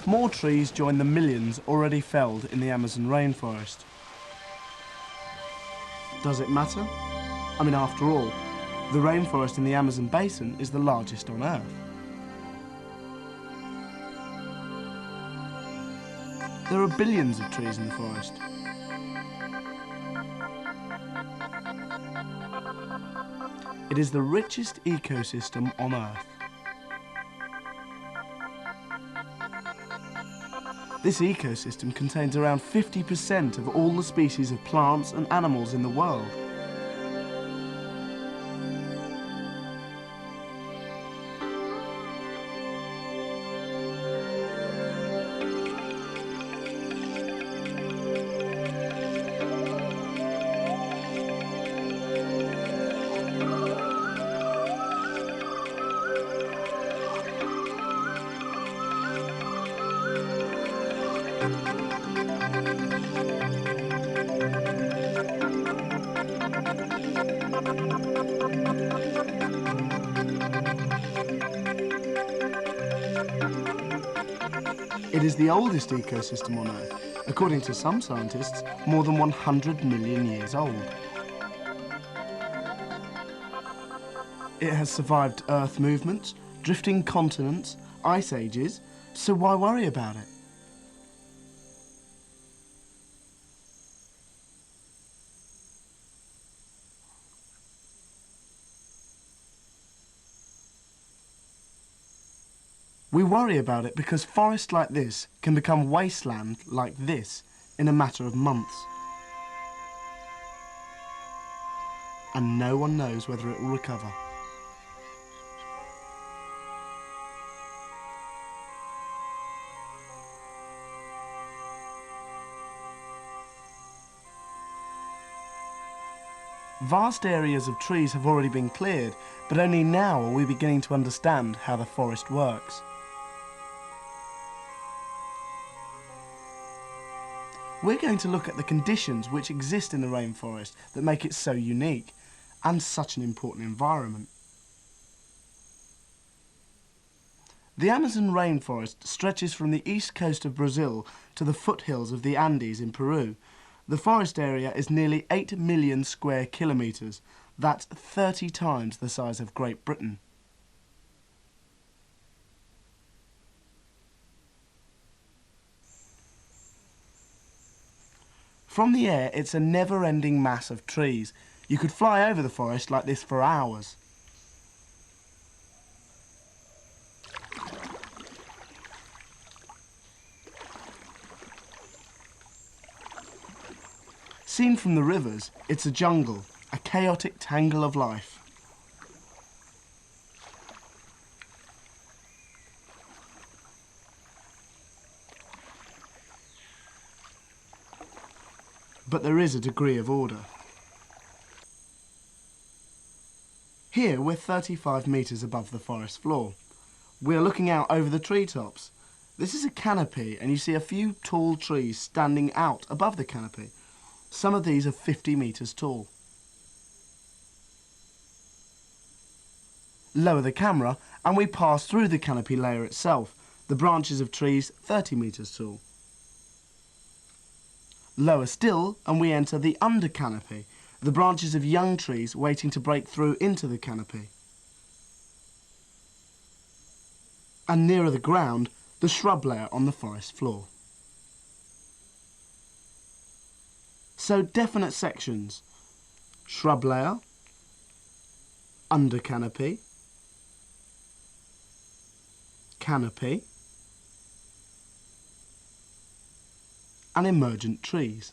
more trees join the millions already felled in the Amazon rainforest. Does it matter? I mean, after all, the rainforest in the Amazon basin is the largest on Earth. There are billions of trees in the forest. It is the richest ecosystem on Earth. This ecosystem contains around 50% of all the species of plants and animals in the world. It is the oldest ecosystem on Earth, according to some scientists, more than 100 million years old. It has survived Earth movements, drifting continents, ice ages, so why worry about it? We worry about it because forests like this can become wasteland like this in a matter of months. And no one knows whether it will recover. Vast areas of trees have already been cleared, but only now are we beginning to understand how the forest works. We're going to look at the conditions which exist in the rainforest that make it so unique and such an important environment. The Amazon rainforest stretches from the east coast of Brazil to the foothills of the Andes in Peru. The forest area is nearly 8 million square kilometres. That's 30 times the size of Great Britain. From the air, it's a never-ending mass of trees. You could fly over the forest like this for hours. Seen from the rivers, it's a jungle, a chaotic tangle of life. But there is a degree of order. Here we're 35 metres above the forest floor. We're looking out over the treetops. This is a canopy, and you see a few tall trees standing out above the canopy. Some of these are 50 metres tall. Lower the camera and we pass through the canopy layer itself, the branches of trees 30 metres tall. Lower still and we enter the under canopy, the branches of young trees waiting to break through into the canopy. And nearer the ground, the shrub layer on the forest floor. So definite sections: shrub layer, under canopy, canopy, and emergent trees.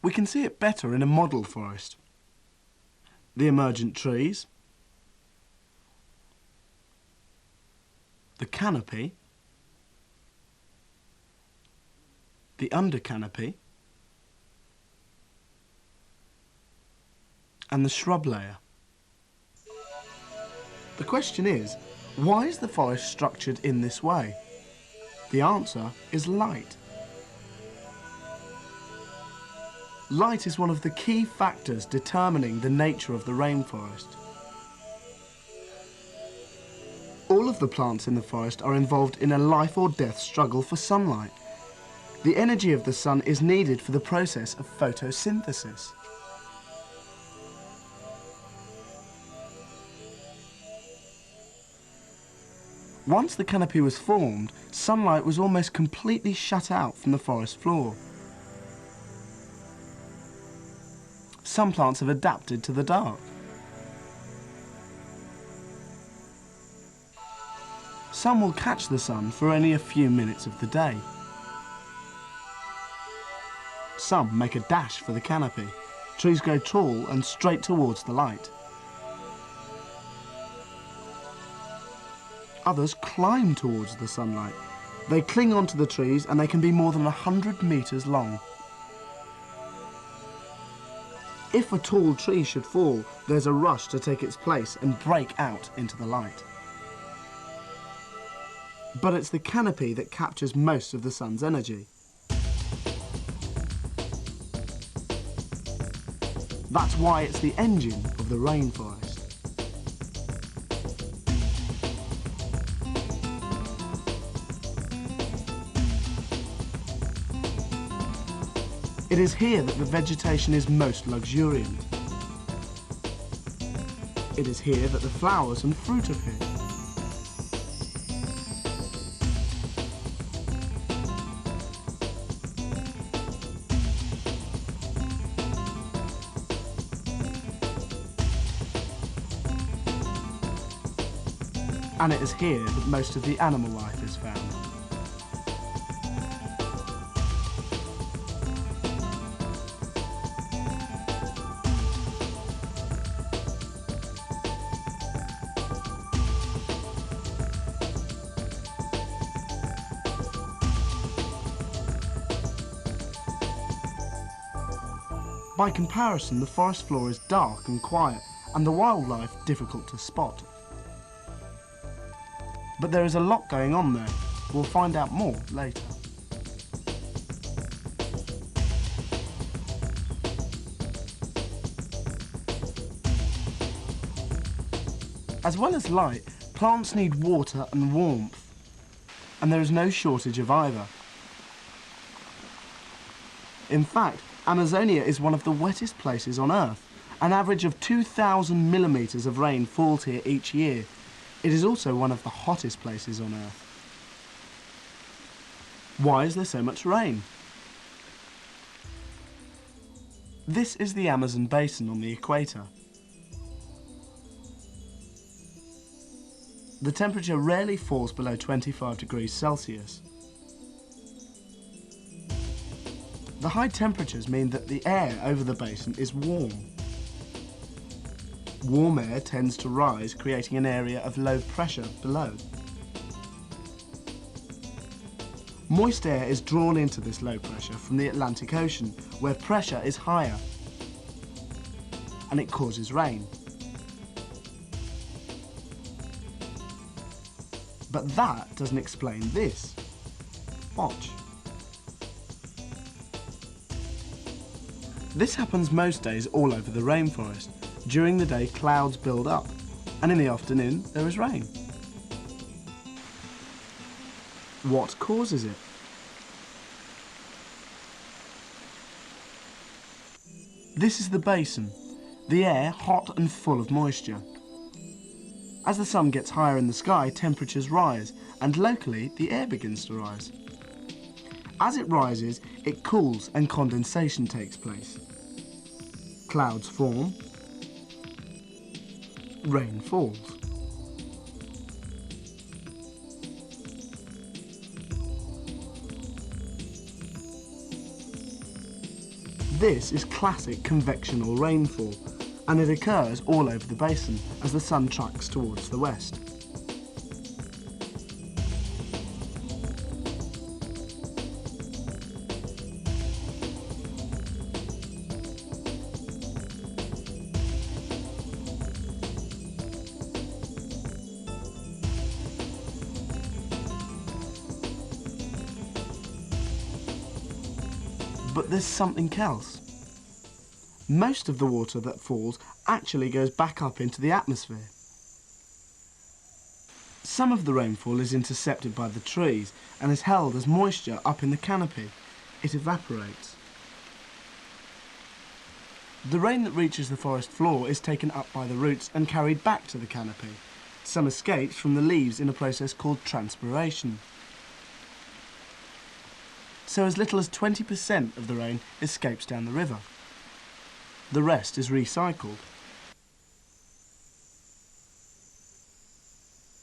We can see it better in a model forest. The emergent trees, the canopy, the under canopy, and the shrub layer. The question is, why is the forest structured in this way? The answer is light. Light is one of the key factors determining the nature of the rainforest. of the plants in the forest are involved in a life or death struggle for sunlight. The energy of the sun is needed for the process of photosynthesis. Once the canopy was formed, sunlight was almost completely shut out from the forest floor. Some plants have adapted to the dark. Some will catch the sun for only a few minutes of the day. Some make a dash for the canopy. Trees grow tall and straight towards the light. Others climb towards the sunlight. They cling onto the trees and they can be more than 100 meters long. If a tall tree should fall, there's a rush to take its place and break out into the light. But it's the canopy that captures most of the sun's energy. That's why it's the engine of the rainforest. It is here that the vegetation is most luxuriant. It is here that the flowers and fruit appear. And it is here that most of the animal life is found. By comparison, the forest floor is dark and quiet, and the wildlife difficult to spot. But there is a lot going on there. We'll find out more later. As well as light, plants need water and warmth, and there is no shortage of either. In fact, Amazonia is one of the wettest places on Earth. An average of 2,000 millimetres of rain falls here each year. It is also one of the hottest places on Earth. Why is there so much rain? This is the Amazon basin on the equator. The temperature rarely falls below 25 degrees Celsius. The high temperatures mean that the air over the basin is warm. Warm air tends to rise, creating an area of low pressure below. Moist air is drawn into this low pressure from the Atlantic Ocean, where pressure is higher, and it causes rain. But that doesn't explain this. Watch. This happens most days all over the rainforest. During the day, clouds build up, and in the afternoon, there is rain. What causes it? This is the basin, the air hot and full of moisture. As the sun gets higher in the sky, temperatures rise, and locally, the air begins to rise. As it rises, it cools and condensation takes place. Clouds form, rain falls. This is classic convectional rainfall, and it occurs all over the basin as the sun tracks towards the west. But there's something else. Most of the water that falls actually goes back up into the atmosphere. Some of the rainfall is intercepted by the trees and is held as moisture up in the canopy. It evaporates. The rain that reaches the forest floor is taken up by the roots and carried back to the canopy. Some escapes from the leaves in a process called transpiration. So as little as 20% of the rain escapes down the river. The rest is recycled.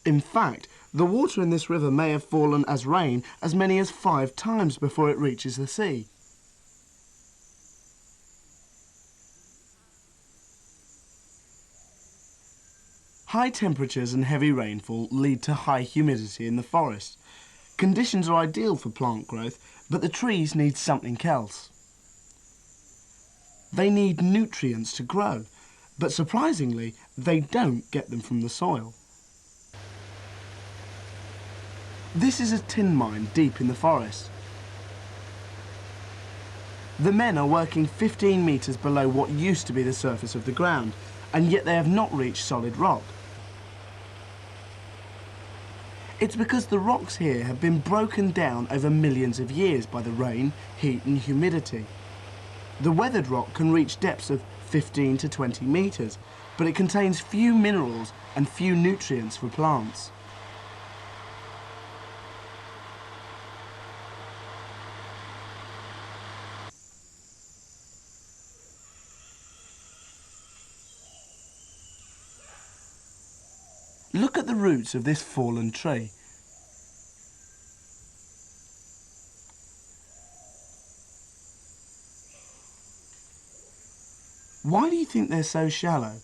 In fact, the water in this river may have fallen as rain as many as 5 times before it reaches the sea. High temperatures and heavy rainfall lead to high humidity in the forest. Conditions are ideal for plant growth, but the trees need something else. They need nutrients to grow, but surprisingly, they don't get them from the soil. This is a tin mine deep in the forest. The men are working 15 metres below what used to be the surface of the ground, and yet they have not reached solid rock. It's because the rocks here have been broken down over millions of years by the rain, heat and humidity. The weathered rock can reach depths of 15 to 20 metres, but it contains few minerals and few nutrients for plants. Look at the roots of this fallen tree. Why do you think they're so shallow?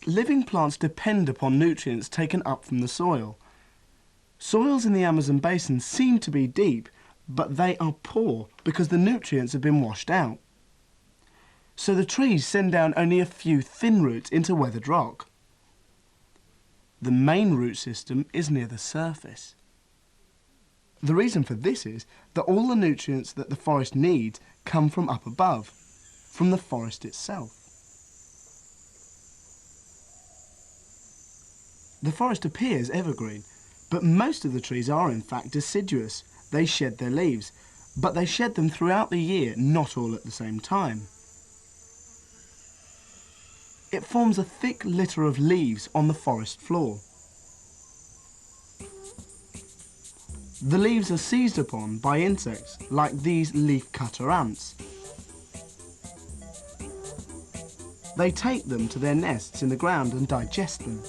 Living plants depend upon nutrients taken up from the soil. Soils in the Amazon basin seem to be deep, but they are poor because the nutrients have been washed out. So the trees send down only a few thin roots into weathered rock. The main root system is near the surface. The reason for this is that all the nutrients that the forest needs come from up above, from the forest itself. The forest appears evergreen, but most of the trees are in fact deciduous. They shed their leaves, but they shed them throughout the year, not all at the same time. It forms a thick litter of leaves on the forest floor. The leaves are seized upon by insects like these leaf-cutter ants. They take them to their nests in the ground and digest them.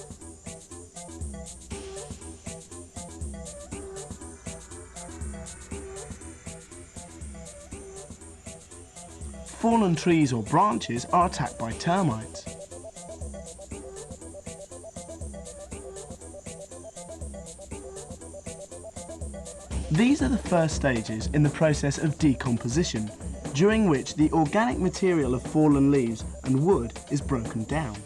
Fallen trees or branches are attacked by termites. These are the first stages in the process of decomposition, during which the organic material of fallen leaves and wood is broken down.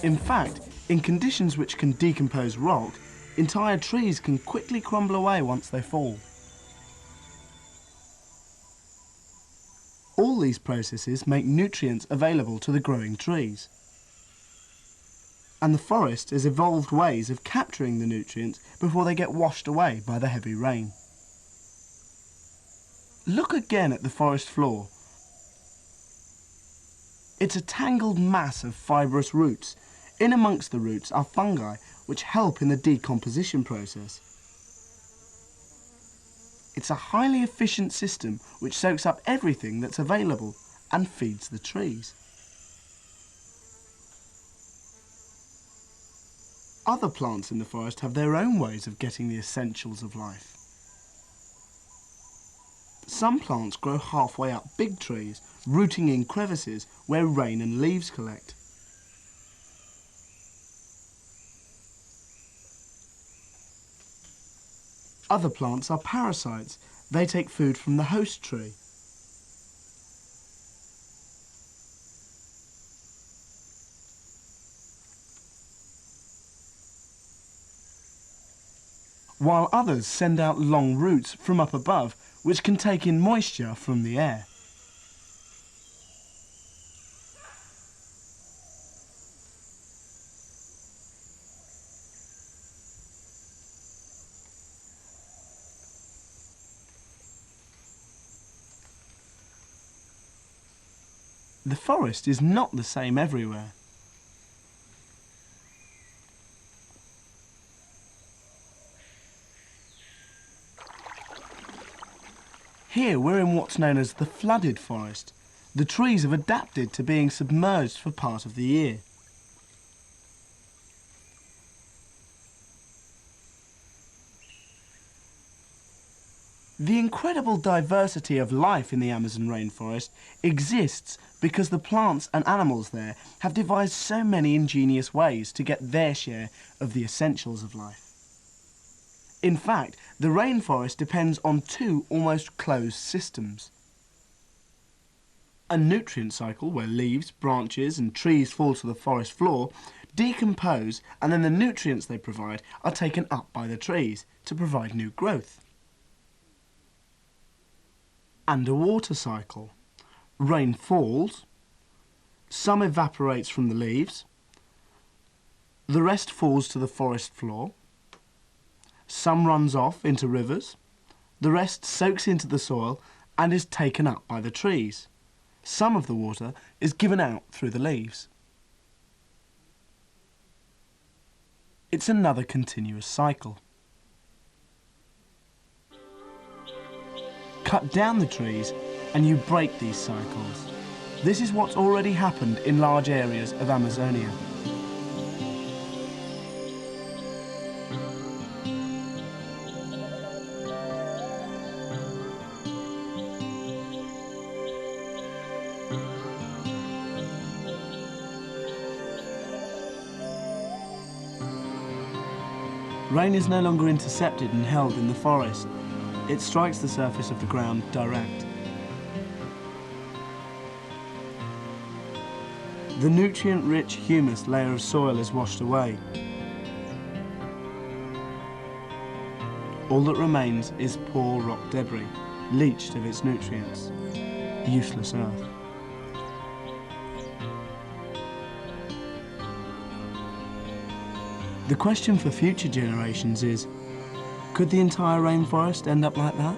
In fact, in conditions which can decompose rock, entire trees can quickly crumble away once they fall. All these processes make nutrients available to the growing trees. And the forest has evolved ways of capturing the nutrients before they get washed away by the heavy rain. Look again at the forest floor. It's a tangled mass of fibrous roots. In amongst the roots are fungi which help in the decomposition process. It's a highly efficient system which soaks up everything that's available and feeds the trees. Other plants in the forest have their own ways of getting the essentials of life. Some plants grow halfway up big trees, rooting in crevices where rain and leaves collect. Other plants are parasites. They take food from the host tree. while others send out long roots from up above which can take in moisture from the air. The forest is not the same everywhere. Here we're in what's known as the flooded forest. The trees have adapted to being submerged for part of the year. The incredible diversity of life in the Amazon rainforest exists because the plants and animals there have devised so many ingenious ways to get their share of the essentials of life. In fact, the rainforest depends on two almost closed systems. A nutrient cycle where leaves, branches and trees fall to the forest floor, decompose, and then the nutrients they provide are taken up by the trees to provide new growth. And a water cycle. Rain falls, some evaporates from the leaves, the rest falls to the forest floor, some runs off into rivers, the rest soaks into the soil and is taken up by the trees. Some of the water is given out through the leaves. It's another continuous cycle. Cut down the trees and you break these cycles. This is what's already happened in large areas of Amazonia. Rain is no longer intercepted and held in the forest. It strikes the surface of the ground direct. The nutrient-rich humus layer of soil is washed away. All that remains is poor rock debris, leached of its nutrients, useless earth. The question for future generations is, could the entire rainforest end up like that?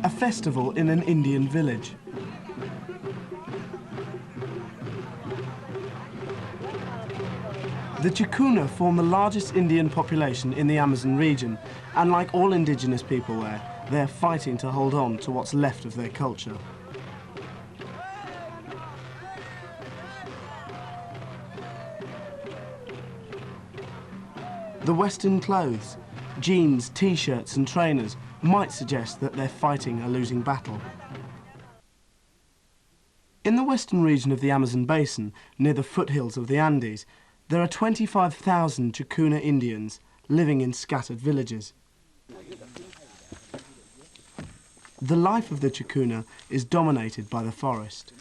A festival in an Indian village. The Chikuna form the largest Indian population in the Amazon region, and like all indigenous people there, they're fighting to hold on to what's left of their culture. The Western clothes, jeans, t-shirts and trainers, might suggest that they're fighting a losing battle. In the western region of the Amazon basin, near the foothills of the Andes, there are 25,000 Chacuna Indians living in scattered villages. The life of the Chacuna is dominated by the forest.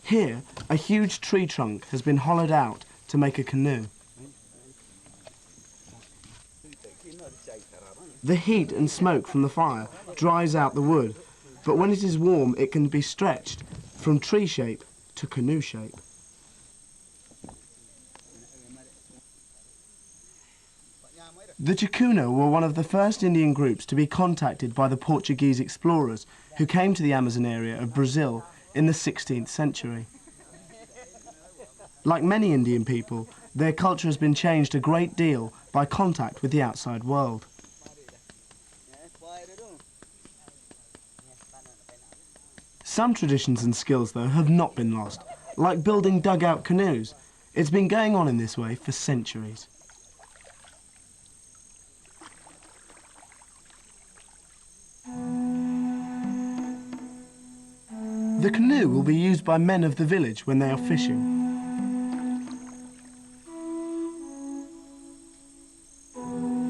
Here, a huge tree trunk has been hollowed out to make a canoe. The heat and smoke from the fire dries out the wood, but when it is warm it can be stretched from tree shape to canoe shape. The Chacuna were one of the first Indian groups to be contacted by the Portuguese explorers who came to the Amazon area of Brazil in the 16th century. Like many Indian people, their culture has been changed a great deal by contact with the outside world. Some traditions and skills, though, have not been lost, like building dugout canoes. It's been going on in this way for centuries. The canoe will be used by men of the village when they are fishing.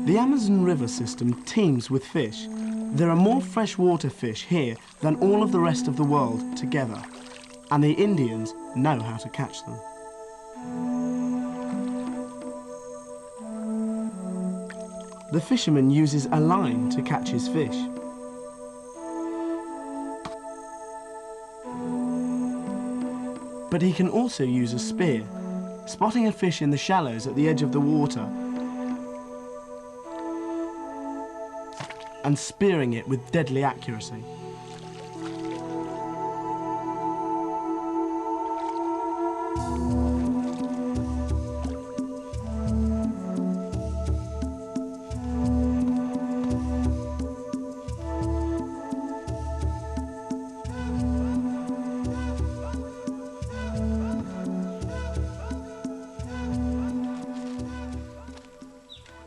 The Amazon River system teems with fish. There are more freshwater fish here than all of the rest of the world together, and the Indians know how to catch them. The fisherman uses a line to catch his fish. But he can also use a spear, spotting a fish in the shallows at the edge of the water and spearing it with deadly accuracy.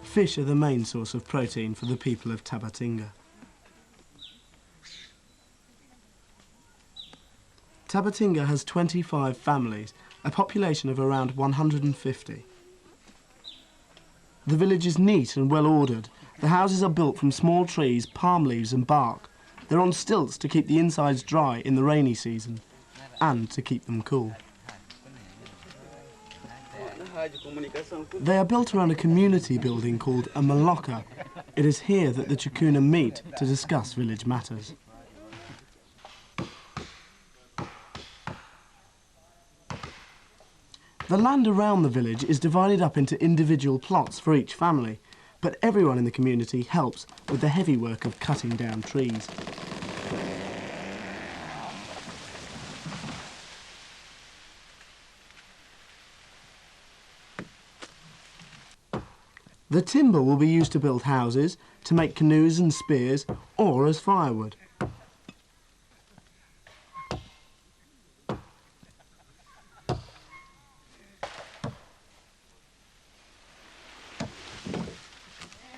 Fish are the main source of protein for the people of Tabatinga. Tabatinga has 25 families, a population of around 150. The village is neat and well ordered. The houses are built from small trees, palm leaves and bark. They're on stilts to keep the insides dry in the rainy season and to keep them cool. They are built around a community building called a maloca. It is here that the Chacuna meet to discuss village matters. The land around the village is divided up into individual plots for each family, but everyone in the community helps with the heavy work of cutting down trees. The timber will be used to build houses, to make canoes and spears, or as firewood.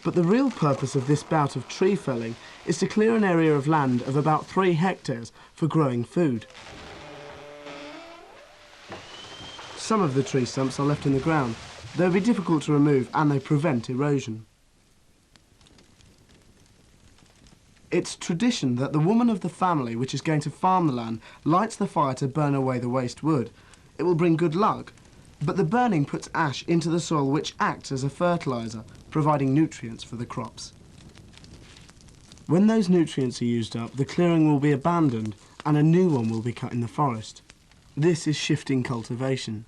But the real purpose of this bout of tree felling is to clear an area of land of about 3 hectares for growing food. Some of the tree stumps are left in the ground. They'll be difficult to remove and they prevent erosion. It's tradition that the woman of the family which is going to farm the land lights the fire to burn away the waste wood. It will bring good luck, but the burning puts ash into the soil which acts as a fertiliser, providing nutrients for the crops. When those nutrients are used up, the clearing will be abandoned and a new one will be cut in the forest. This is shifting cultivation.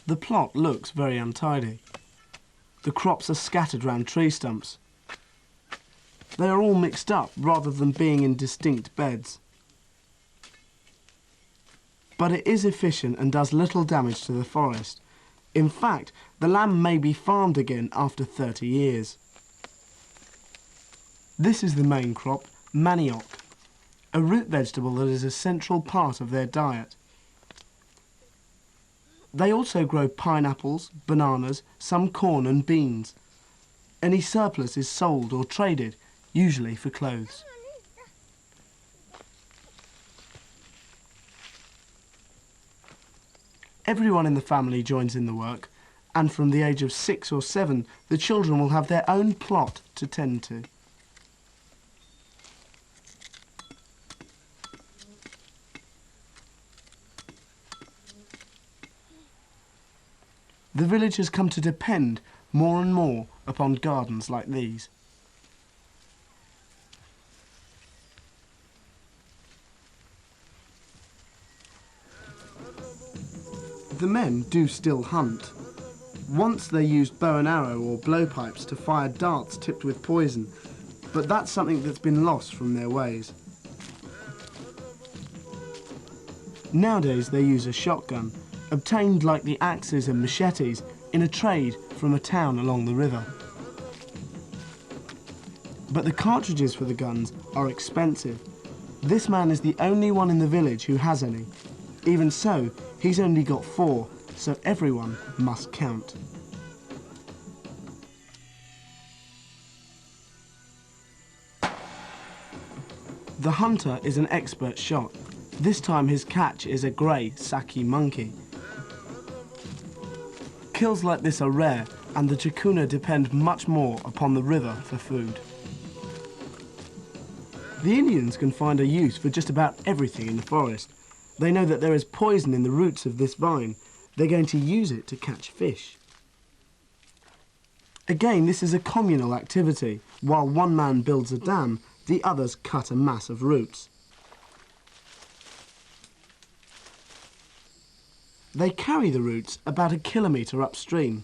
The plot looks very untidy. The crops are scattered round tree stumps. They are all mixed up rather than being in distinct beds. But it is efficient and does little damage to the forest. In fact, the land may be farmed again after 30 years. This is the main crop, manioc. a root vegetable that is a central part of their diet. They also grow pineapples, bananas, some corn and beans. Any surplus is sold or traded, usually for clothes. Everyone in the family joins in the work, and from the age of 6 or 7, the children will have their own plot to tend to. The village has come to depend more and more upon gardens like these. The men do still hunt. Once they used bow and arrow or blowpipes to fire darts tipped with poison, but that's something that's been lost from their ways. Nowadays they use a shotgun, obtained like the axes and machetes in a trade from a town along the river. But the cartridges for the guns are expensive. This man is the only one in the village who has any. Even so, he's only got 4, so everyone must count. The hunter is an expert shot. This time his catch is a grey Saki monkey. Kills like this are rare, and the Chikuna depend much more upon the river for food. The Indians can find a use for just about everything in the forest. They know that there is poison in the roots of this vine. They're going to use it to catch fish. Again, this is a communal activity. While one man builds a dam, the others cut a mass of roots. They carry the roots about 1 kilometre upstream.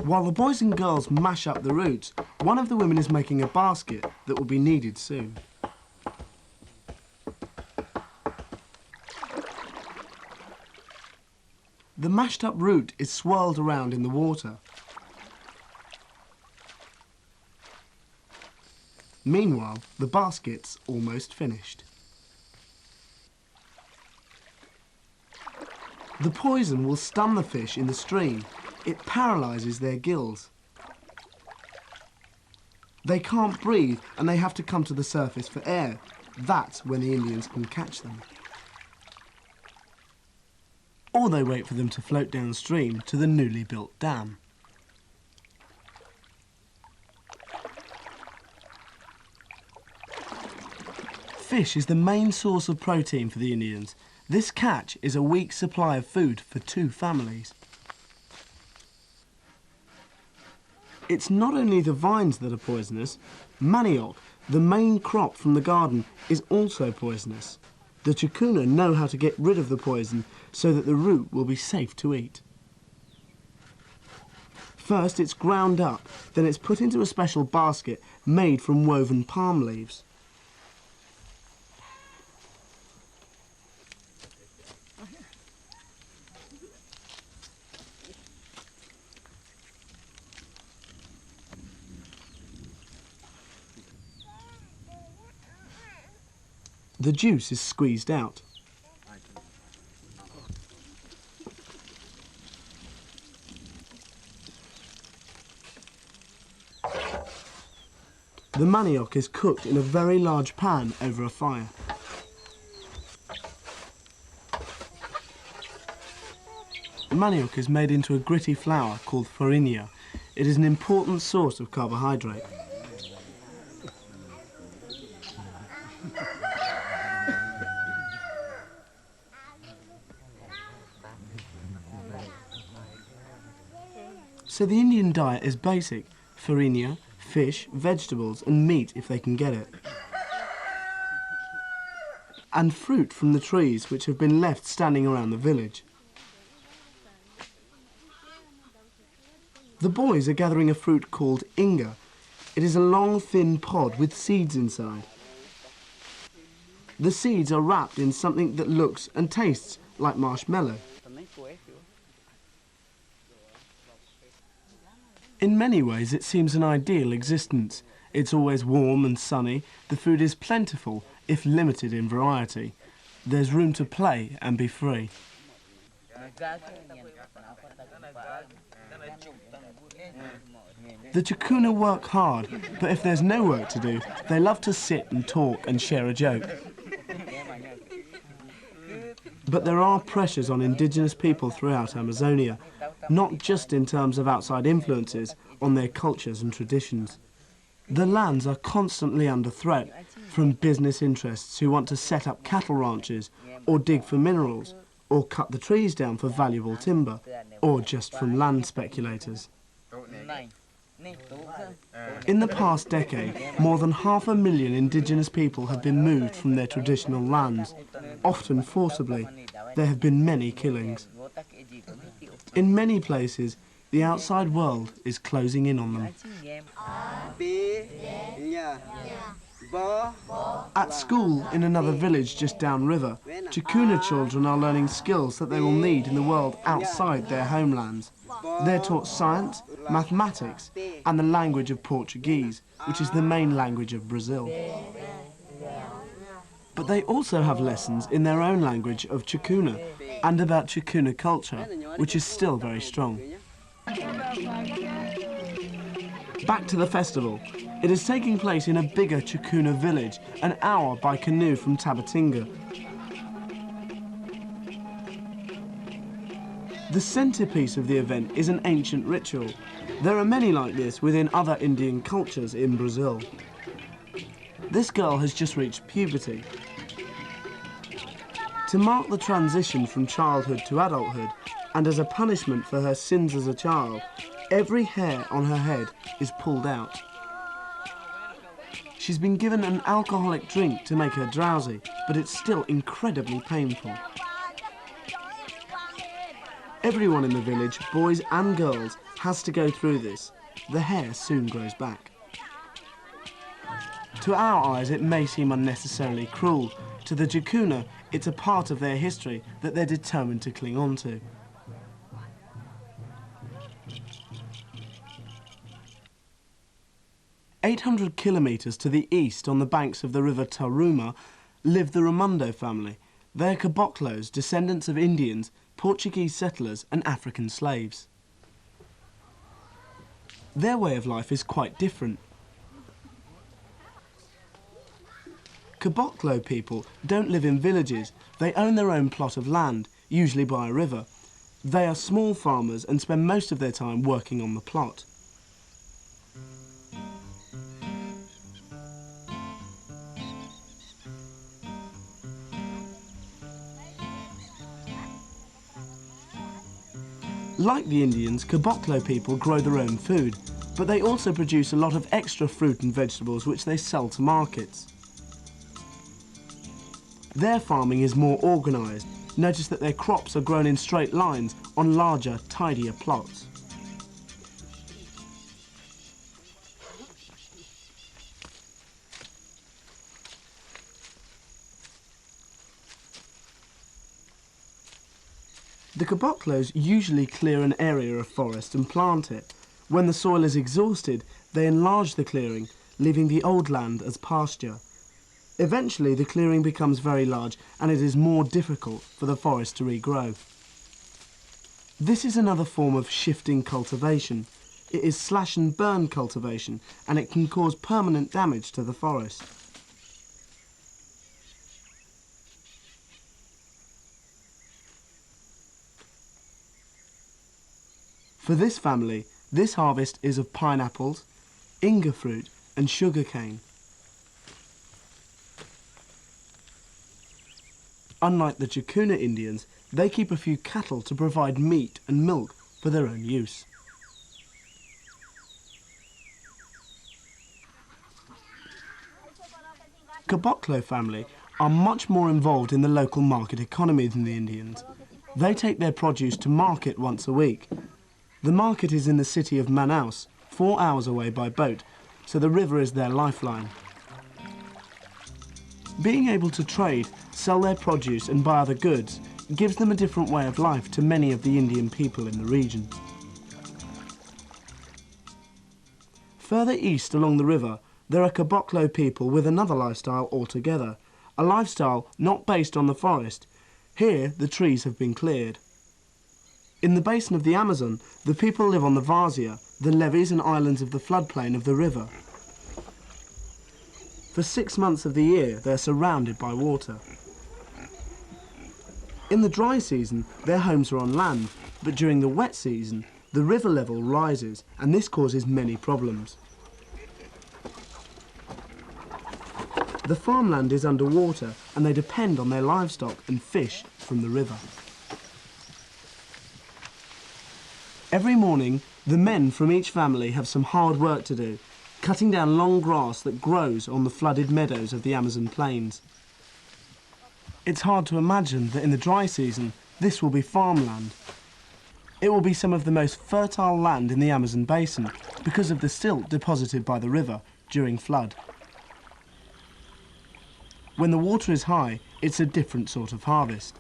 While the boys and girls mash up the roots, one of the women is making a basket that will be needed soon. The mashed up root is swirled around in the water. Meanwhile, the basket's almost finished. The poison will stun the fish in the stream. It paralyses their gills. They can't breathe and they have to come to the surface for air. That's when the Indians can catch them. Or they wait for them to float downstream to the newly built dam. Fish is the main source of protein for the Indians. This catch is a week's supply of food for 2 families. It's not only the vines that are poisonous. Manioc, the main crop from the garden, is also poisonous. The Chikuna know how to get rid of the poison so that the root will be safe to eat. First it's ground up, then it's put into a special basket made from woven palm leaves. The juice is squeezed out. The manioc is cooked in a very large pan over a fire. Manioc is made into a gritty flour called farinha. It is an important source of carbohydrate. So the Indian diet is basic: farinha, fish, vegetables and meat if they can get it. And fruit from the trees which have been left standing around the village. The boys are gathering a fruit called inga. It is a long thin pod with seeds inside. The seeds are wrapped in something that looks and tastes like marshmallow. In many ways, it seems an ideal existence. It's always warm and sunny, the food is plentiful, if limited in variety. There's room to play and be free. The Chukuna work hard, but if there's no work to do, they love to sit and talk and share a joke. But there are pressures on indigenous people throughout Amazonia, not just in terms of outside influences on their cultures and traditions. The lands are constantly under threat from business interests who want to set up cattle ranches or dig for minerals or cut the trees down for valuable timber or just from land speculators. In the past decade, more than 500,000 indigenous people have been moved from their traditional lands, often forcibly. There have been many killings. In many places, the outside world is closing in on them. At school in another village just downriver, Chukuna children are learning skills that they will need in the world outside their homelands. They're taught science, mathematics, and the language of Portuguese, which is the main language of Brazil. But they also have lessons in their own language of Chukuna and about Chukuna culture, which is still very strong. Back to the festival. It is taking place in a bigger Chukuna village, an hour by canoe from Tabatinga. The centrepiece of the event is an ancient ritual. There are many like this within other Indian cultures in Brazil. This girl has just reached puberty. To mark the transition from childhood to adulthood, and as a punishment for her sins as a child, every hair on her head is pulled out. She's been given an alcoholic drink to make her drowsy, but it's still incredibly painful. Everyone in the village, boys and girls, has to go through this. The hair soon grows back. To our eyes, it may seem unnecessarily cruel. To the Chukuna, it's a part of their history that they're determined to cling on to. "800 kilometres to the east on the banks of the river Taruma live the Ramundo family. They're caboclos, descendants of Indians, Portuguese settlers and African slaves. Their way of life is quite different. Caboclo people don't live in villages. They own their own plot of land, usually by a river. They are small farmers and spend most of their time working on the plot. Like the Indians, caboclo people grow their own food, but they also produce a lot of extra fruit and vegetables which they sell to markets. Their farming is more organised. Notice that their crops are grown in straight lines on larger, tidier plots. The caboclos usually clear an area of forest and plant it. When the soil is exhausted, they enlarge the clearing, leaving the old land as pasture. Eventually, the clearing becomes very large and it is more difficult for the forest to regrow. This is another form of shifting cultivation. It is slash and burn cultivation, and it can cause permanent damage to the forest. For this family, this harvest is of pineapples, inga fruit and sugarcane. Unlike the Chukuna Indians, they keep a few cattle to provide meat and milk for their own use. Caboclo family are much more involved in the local market economy than the Indians. They take their produce to market once a week. The market is in the city of Manaus, 4 hours away by boat, so the river is their lifeline. Being able to trade, sell their produce and buy other goods gives them a different way of life to many of the Indian people in the region. Further east along the river, there are Caboclo people with another lifestyle altogether, a lifestyle not based on the forest. Here, the trees have been cleared. In the basin of the Amazon, the people live on the Várzea, the levees and islands of the floodplain of the river. For 6 months of the year, they're surrounded by water. In the dry season, their homes are on land, but during the wet season, the river level rises, and this causes many problems. The farmland is underwater, and they depend on their livestock and fish from the river. Every morning, the men from each family have some hard work to do, cutting down long grass that grows on the flooded meadows of the Amazon plains. It's hard to imagine that in the dry season, this will be farmland. It will be some of the most fertile land in the Amazon basin because of the silt deposited by the river during flood. When the water is high, it's a different sort of harvest.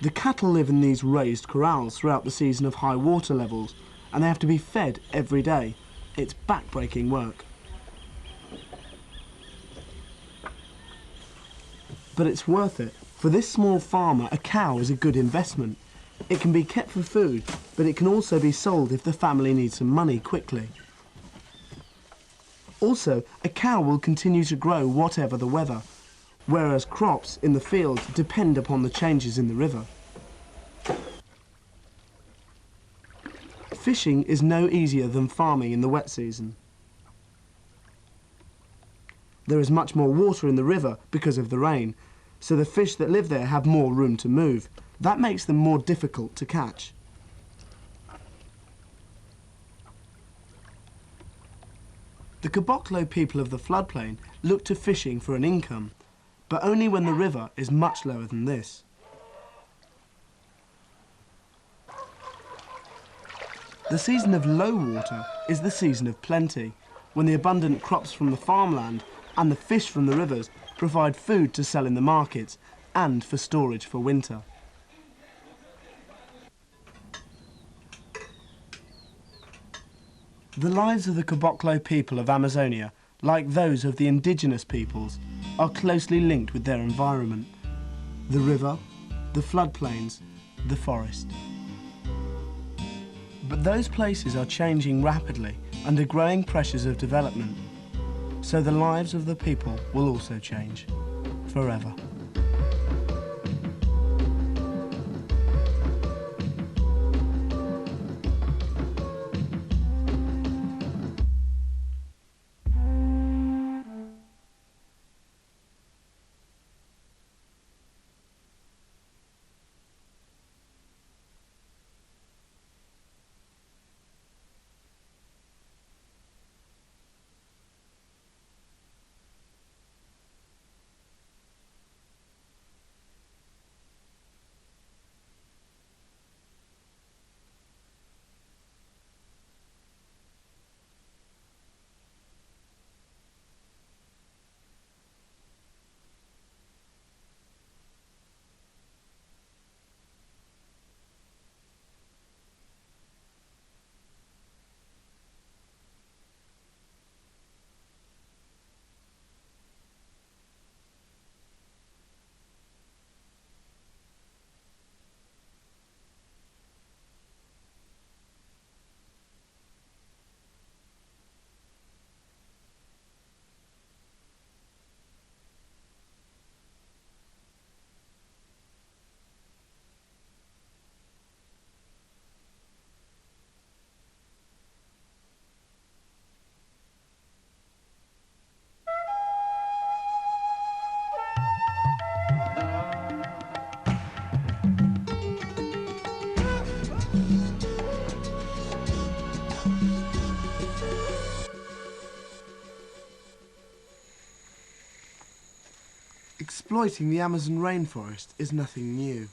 The cattle live in these raised corrals throughout the season of high water levels, and they have to be fed every day. It's back-breaking work. But it's worth it. For this small farmer, a cow is a good investment. It can be kept for food, but it can also be sold if the family needs some money quickly. Also, a cow will continue to grow whatever the weather, whereas crops in the field depend upon the changes in the river. Fishing is no easier than farming in the wet season. There is much more water in the river because of the rain, so the fish that live there have more room to move. That makes them more difficult to catch. The Caboclo people of the floodplain look to fishing for an income, but only when the river is much lower than this. The season of low water is the season of plenty, when the abundant crops from the farmland and the fish from the rivers provide food to sell in the markets and for storage for winter. The lives of the Caboclo people of Amazonia, like those of the indigenous peoples, are closely linked with their environment: the river, the floodplains, the forest. But those places are changing rapidly under growing pressures of development, so the lives of the people will also change forever. Exploiting the Amazon rainforest is nothing new.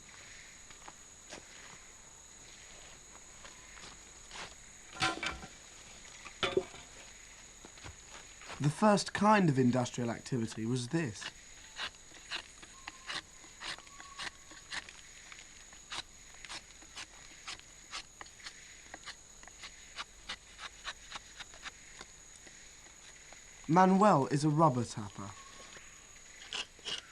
The first kind of industrial activity was this. Manuel is a rubber tapper.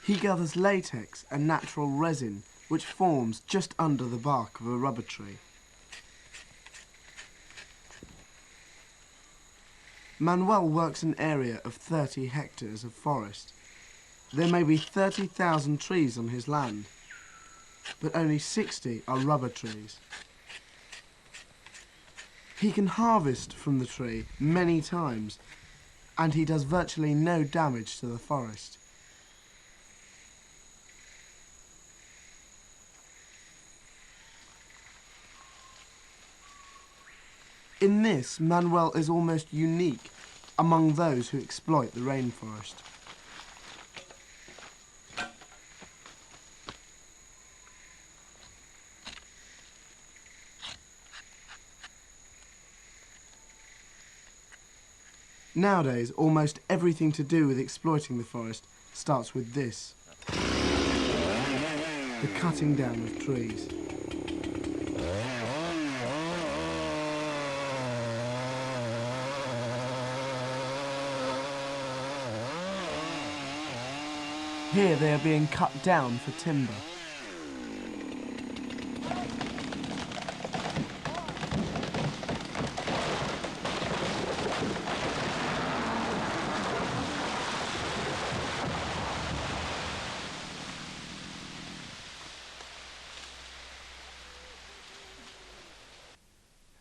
He gathers latex and natural resin, which forms just under the bark of a rubber tree. Manuel works an area of 30 hectares of forest. There may be 30,000 trees on his land, but only 60 are rubber trees. He can harvest from the tree many times, and he does virtually no damage to the forest. In this, Manuel is almost unique among those who exploit the rainforest. Nowadays, almost everything to do with exploiting the forest starts with this: the cutting down of trees. Here they are being cut down for timber.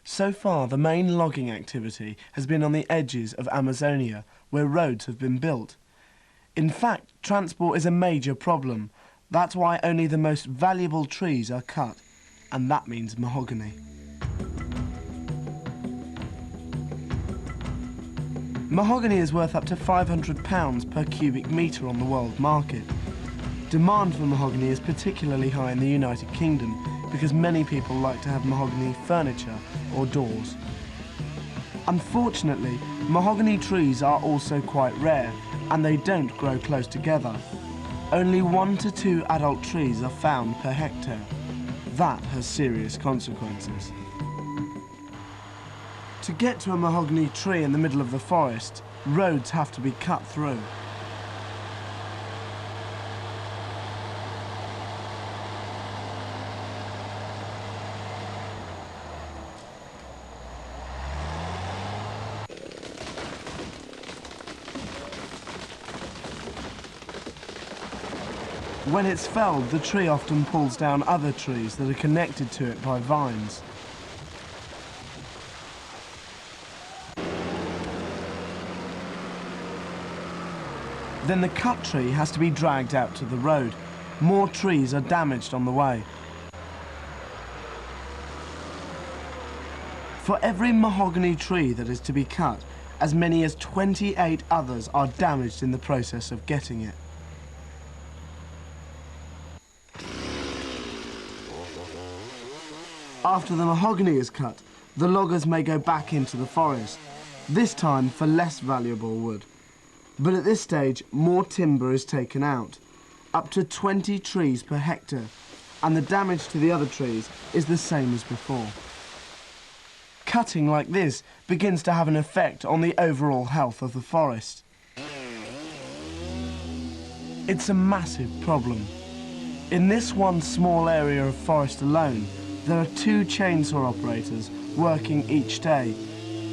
So far, the main logging activity has been on the edges of Amazonia, where roads have been built. In fact, transport is a major problem. That's why only the most valuable trees are cut, and that means mahogany. Mahogany is worth up to £500 per cubic metre on the world market. Demand for mahogany is particularly high in the United Kingdom because many people like to have mahogany furniture or doors. Unfortunately, mahogany trees are also quite rare, and they don't grow close together. Only 1 to 2 adult trees are found per hectare. That has serious consequences. To get to a mahogany tree in the middle of the forest, roads have to be cut through. When it's felled, the tree often pulls down other trees that are connected to it by vines. Then the cut tree has to be dragged out to the road. More trees are damaged on the way. For every mahogany tree that is to be cut, as many as 28 others are damaged in the process of getting it. After the mahogany is cut, the loggers may go back into the forest, this time for less valuable wood. But at this stage, more timber is taken out, up to 20 trees per hectare, and the damage to the other trees is the same as before. Cutting like this begins to have an effect on the overall health of the forest. It's a massive problem. In this one small area of forest alone, there are 2 chainsaw operators working each day.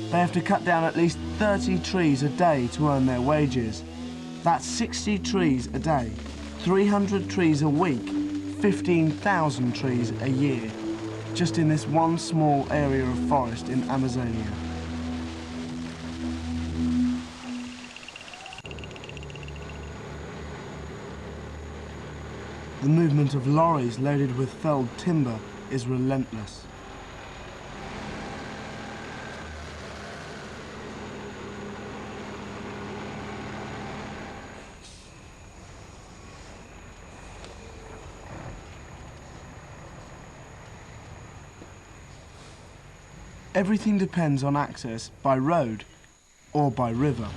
They have to cut down at least 30 trees a day to earn their wages. That's 60 trees a day, 300 trees a week, 15,000 trees a year, just in this one small area of forest in Amazonia. The movement of lorries loaded with felled timber is relentless. Everything depends on access by road or by river.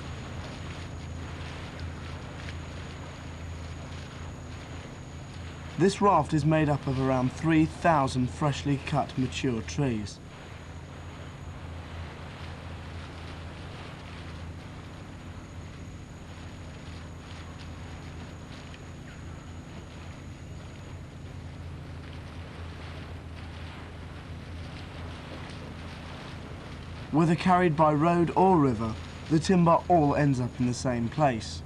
This raft is made up of around 3,000 freshly cut mature trees. Whether carried by road or river, the timber all ends up in the same place,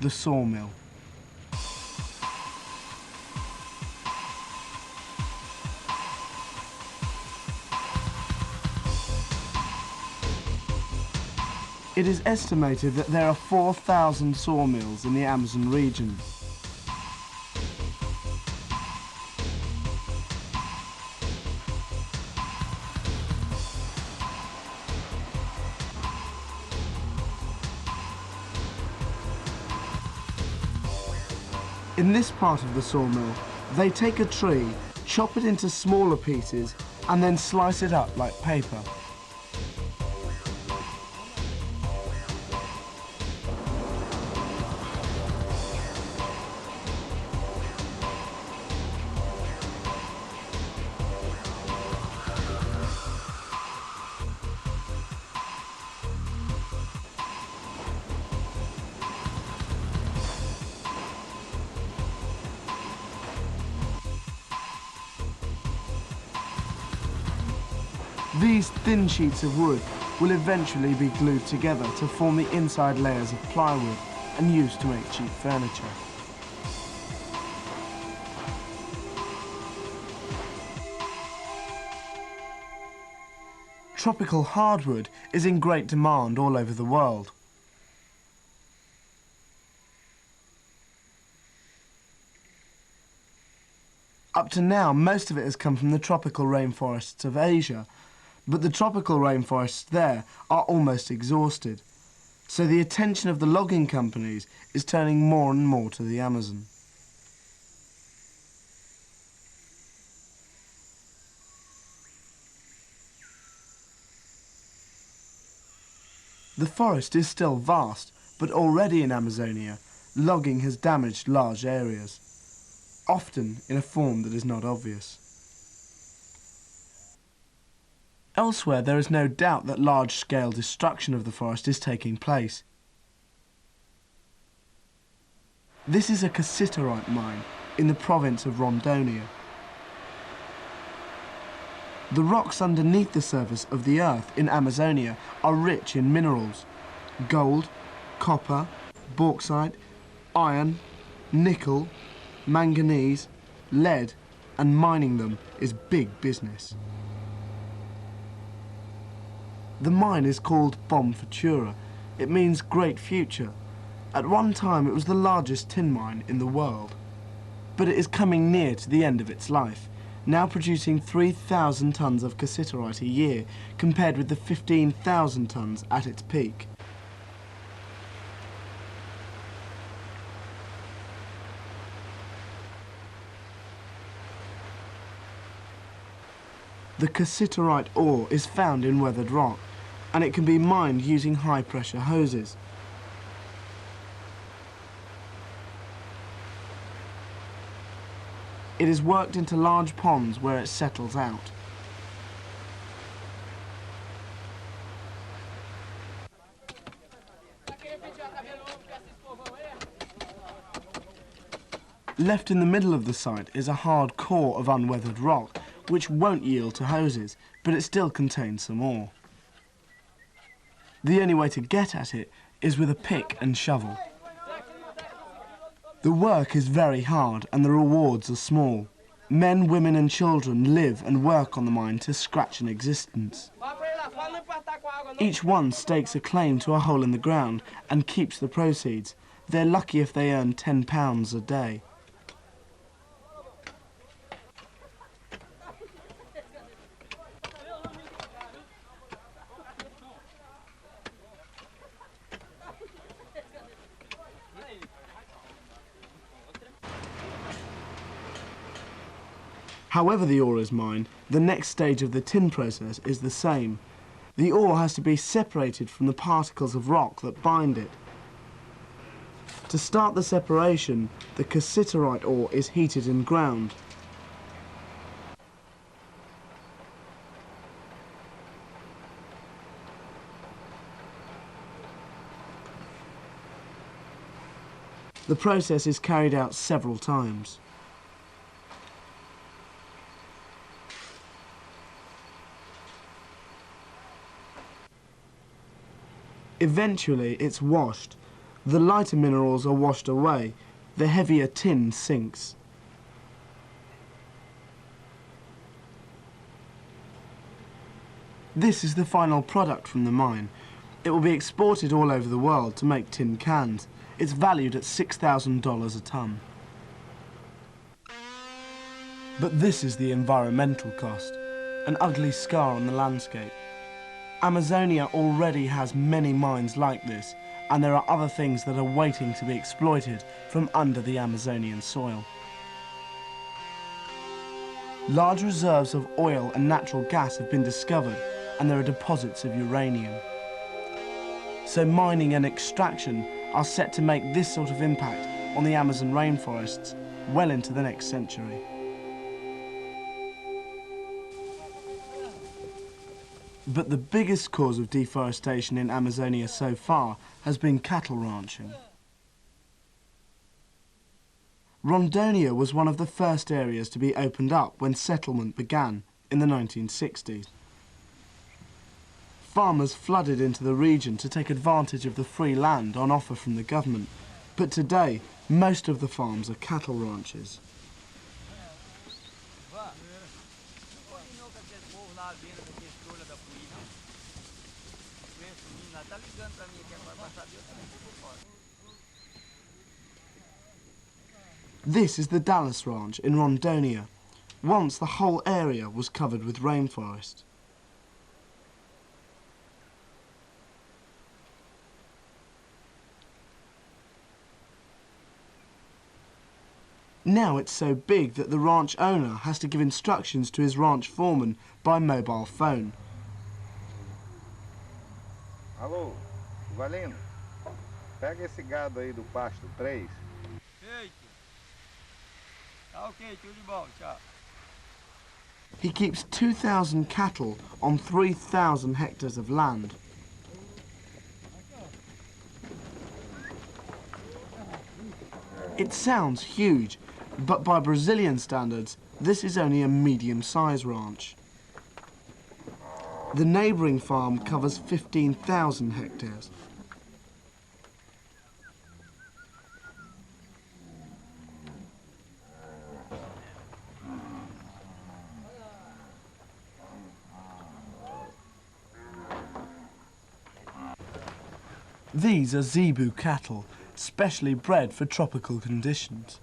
the sawmill. It is estimated that there are 4,000 sawmills in the Amazon region. In this part of the sawmill, they take a tree, chop it into smaller pieces, and then slice it up like paper. These thin sheets of wood will eventually be glued together to form the inside layers of plywood and used to make cheap furniture. Tropical hardwood is in great demand all over the world. Up to now, most of it has come from the tropical rainforests of Asia, but the tropical rainforests there are almost exhausted, so the attention of the logging companies is turning more and more to the Amazon. The forest is still vast, but already in Amazonia, logging has damaged large areas, often in a form that is not obvious. Elsewhere, there is no doubt that large-scale destruction of the forest is taking place. This is a cassiterite mine in the province of Rondônia. The rocks underneath the surface of the earth in Amazonia are rich in minerals: gold, copper, bauxite, iron, nickel, manganese, lead, and mining them is big business. The mine is called Bom Futura. It means great future. At one time it was the largest tin mine in the world. But it is coming near to the end of its life, now producing 3,000 tonnes of cassiterite a year, compared with the 15,000 tonnes at its peak. The cassiterite ore is found in weathered rock, and it can be mined using high-pressure hoses. It is worked into large ponds where it settles out. Left in the middle of the site is a hard core of unweathered rock, which won't yield to hoses, but it still contains some ore. The only way to get at it is with a pick and shovel. The work is very hard and the rewards are small. Men, women and children live and work on the mine to scratch an existence. Each one stakes a claim to a hole in the ground and keeps the proceeds. They're lucky if they earn £10 a day. However the ore is mined, the next stage of the tin process is the same. The ore has to be separated from the particles of rock that bind it. To start the separation, the cassiterite ore is heated and ground. The process is carried out several times. Eventually it's washed. The lighter minerals are washed away. The heavier tin sinks. This is the final product from the mine. It will be exported all over the world to make tin cans. It's valued at $6,000 a tonne. But this is the environmental cost, an ugly scar on the landscape. Amazonia already has many mines like this, and there are other things that are waiting to be exploited from under the Amazonian soil. Large reserves of oil and natural gas have been discovered, and there are deposits of uranium. So mining and extraction are set to make this sort of impact on the Amazon rainforests well into the next century. But the biggest cause of deforestation in Amazonia so far has been cattle ranching. Rondonia was one of the first areas to be opened up when settlement began in the 1960s. Farmers flooded into the region to take advantage of the free land on offer from the government, but today most of the farms are cattle ranches. This is the Dallas Ranch in Rondonia. Once the whole area was covered with rainforest. Now it's so big that the ranch owner has to give instructions to his ranch foreman by mobile phone. Alô, Valendo, pega esse gado aí do pasto 3. Feito. Tá ok, tudo de bom, tchau. He keeps 2,000 cattle on 3,000 hectares of land. It sounds huge, but by Brazilian standards, this is only a medium-sized ranch. The neighbouring farm covers 15,000 hectares. These are zebu cattle, specially bred for tropical conditions.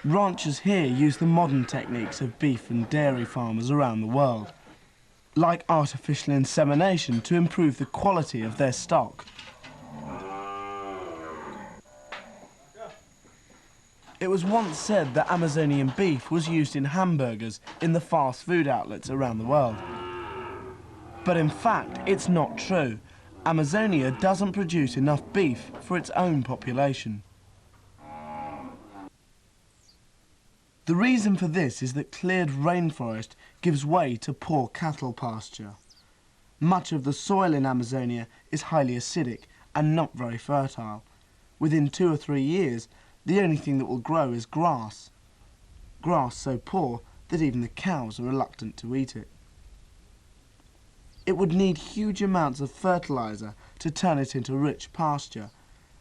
Ranchers here use the modern techniques of beef and dairy farmers around the world, like artificial insemination to improve the quality of their stock. It was once said that Amazonian beef was used in hamburgers in the fast food outlets around the world. But in fact, it's not true. Amazonia doesn't produce enough beef for its own population. The reason for this is that cleared rainforest gives way to poor cattle pasture. Much of the soil in Amazonia is highly acidic and not very fertile. Within 2 or 3 years, the only thing that will grow is grass. Grass so poor that even the cows are reluctant to eat it. It would need huge amounts of fertilizer to turn it into rich pasture,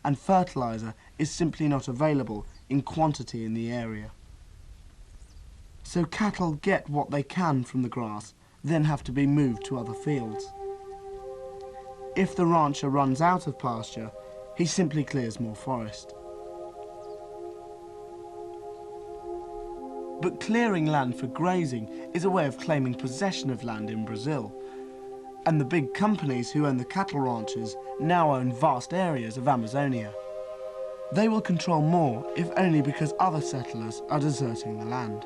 and fertilizer is simply not available in quantity in the area. So cattle get what they can from the grass, then have to be moved to other fields. If the rancher runs out of pasture, he simply clears more forest. But clearing land for grazing is a way of claiming possession of land in Brazil. And the big companies who own the cattle ranches now own vast areas of Amazonia. They will control more, if only because other settlers are deserting the land.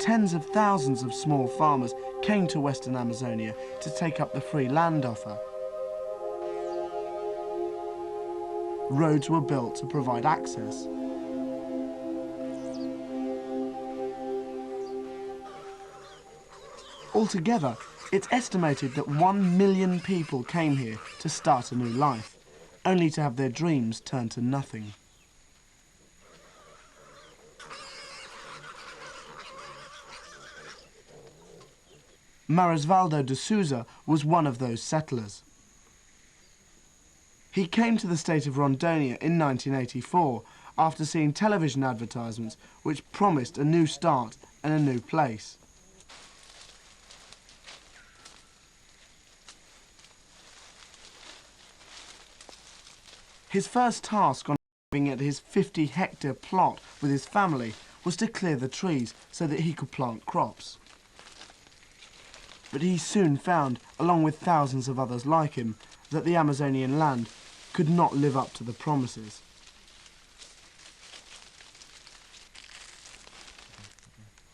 Tens of thousands of small farmers came to Western Amazonia to take up the free land offer. Roads were built to provide access. Altogether, it's estimated that 1 million people came here to start a new life, only to have their dreams turn to nothing. Marisvaldo de Souza was one of those settlers. He came to the state of Rondônia in 1984 after seeing television advertisements which promised a new start and a new place. His first task on arriving at his 50-hectare plot with his family was to clear the trees so that he could plant crops. But he soon found, along with thousands of others like him, that the Amazonian land could not live up to the promises.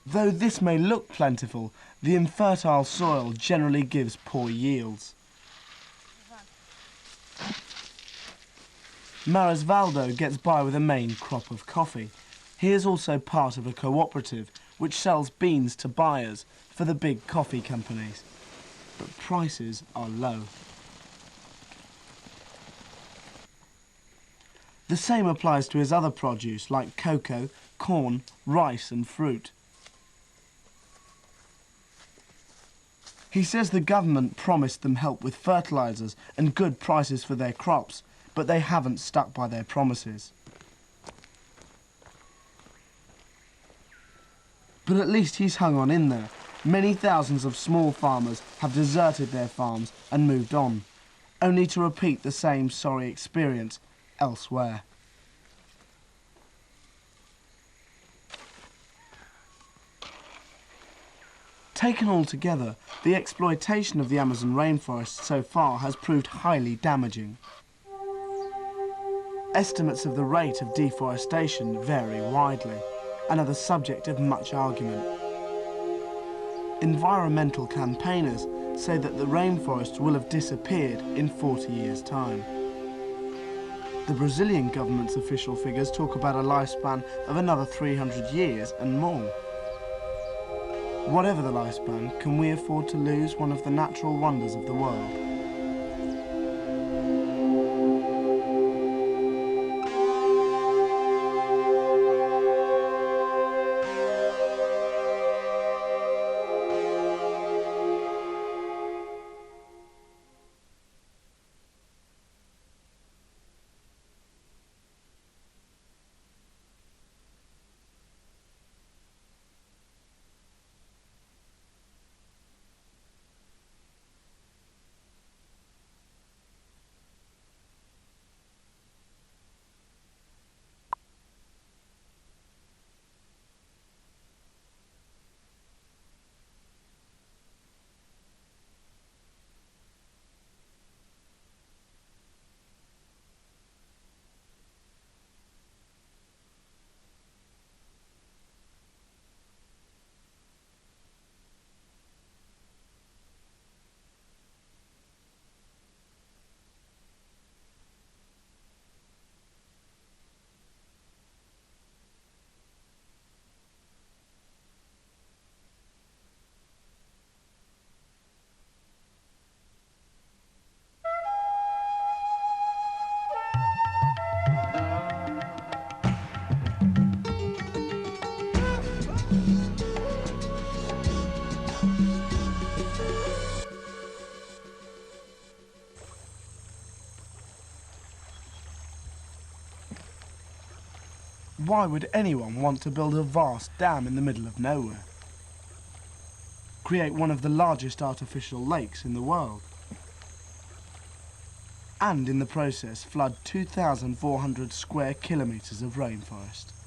Though this may look plentiful, the infertile soil generally gives poor yields. Marisvaldo gets by with a main crop of coffee. He is also part of a cooperative which sells beans to buyers for the big coffee companies. But prices are low. The same applies to his other produce like cocoa, corn, rice and fruit. He says the government promised them help with fertilizers and good prices for their crops, but they haven't stuck by their promises. But at least he's hung on in there. Many thousands of small farmers have deserted their farms and moved on, only to repeat the same sorry experience elsewhere. Taken all together, the exploitation of the Amazon rainforest so far has proved highly damaging. Estimates of the rate of deforestation vary widely and are the subject of much argument. Environmental campaigners say that the rainforest will have disappeared in 40 years' time. The Brazilian government's official figures talk about a lifespan of another 300 years and more. Whatever the lifespan, can we afford to lose one of the natural wonders of the world? Why would anyone want to build a vast dam in the middle of nowhere? Create one of the largest artificial lakes in the world? and in the process flood 2,400 square kilometres of rainforest.